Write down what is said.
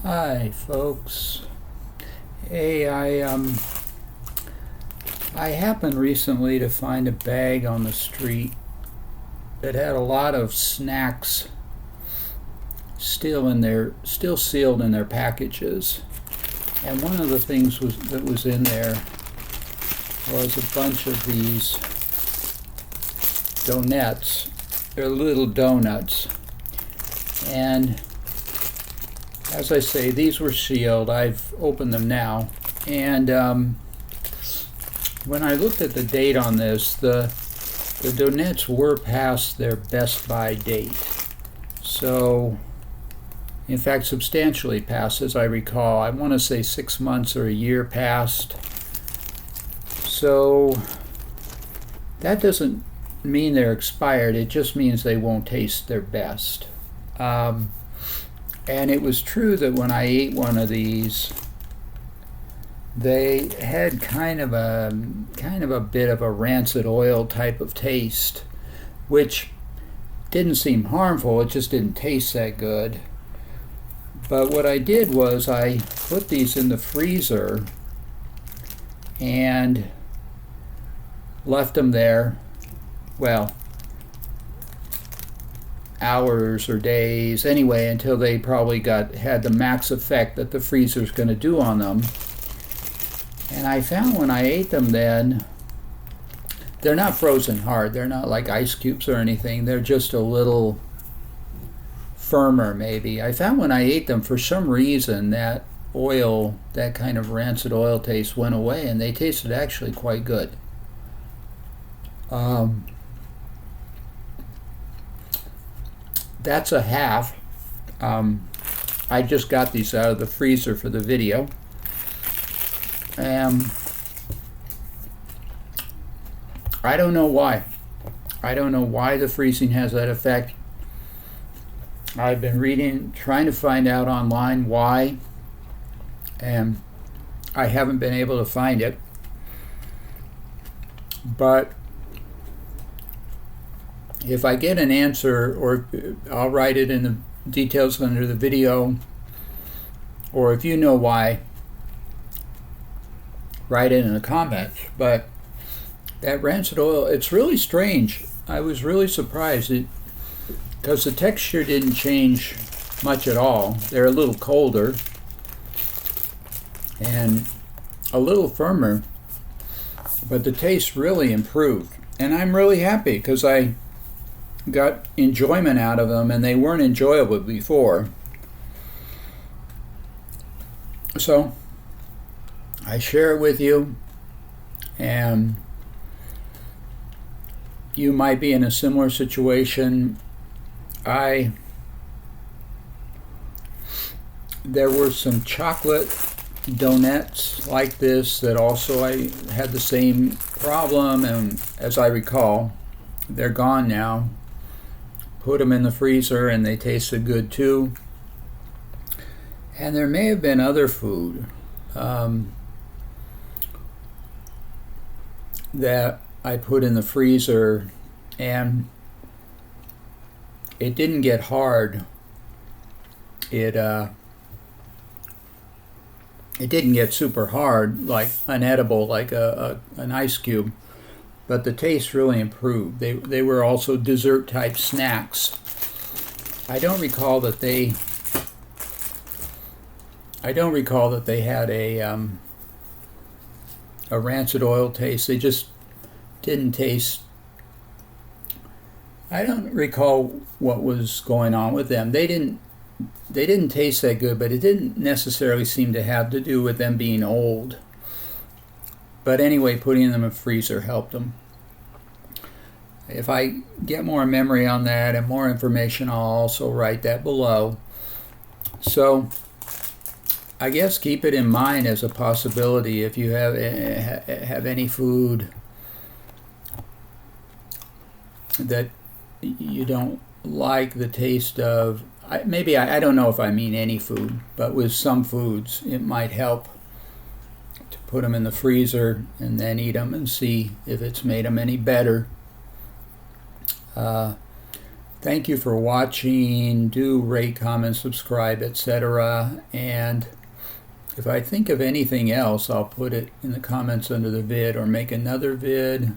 Hi, folks. Hey, I happened recently to find a bag on the street that had a lot of snacks still sealed in their packages. And one of the things that was in there was a bunch of these doughnuts. They're little donuts. And as I say, these were sealed. I've opened them now. And when I looked at the date on this, the doughnuts were past their best by date. So, in fact, substantially past, as I recall. I want to say 6 months or a year past. So, that doesn't mean they're expired. It just means they won't taste their best. And it was true that when I ate one of these, they had kind of a bit of a rancid oil type of taste, which didn't seem harmful. It just didn't taste that good. But what I did was I put these in the freezer and left them there, well, hours or days anyway, until they probably had the max effect that the freezer's going to do on them. And I found when I ate them then, they're not frozen hard. They're not like ice cubes or anything. They're just a little firmer maybe. I found when I ate them, for some reason, that oil, that kind of rancid oil taste went away, and they tasted actually quite good. That's a half. I just got these out of the freezer for the video. I don't know why. I don't know why the freezing has that effect. I've been trying to find out online why, and I haven't been able to find it. But if I get an answer, or I'll write it in the details under the video, or if you know why, write it in the comments. But that rancid oil, it's really strange. I was really surprised because the texture didn't change much at all. They're a little colder and a little firmer, but the taste really improved. And I'm really happy because I got enjoyment out of them, and they weren't enjoyable before. So I share it with you, and you might be in a similar situation. There were some chocolate donuts like this that also I had the same problem, and as I recall, they're gone now. Put them in the freezer and they tasted good too. And there may have been other food that I put in the freezer and it didn't get hard. It didn't get super hard, like unedible, like an ice cube. But the taste really improved. They were also dessert type snacks. I don't recall that they had a rancid oil taste. They just didn't taste. I don't recall what was going on with them. They didn't taste that good, but it didn't necessarily seem to have to do with them being old. But anyway, putting them in the freezer helped them. If I get more memory on that and more information, I'll also write that below. So I guess keep it in mind as a possibility if you have any food that you don't like the taste of. I don't know if I mean any food, but with some foods it might help to put them in the freezer and then eat them and see if it's made them any better. Thank you for watching. Do rate, comment, subscribe, etc. And if I think of anything else, I'll put it in the comments under the vid or make another vid.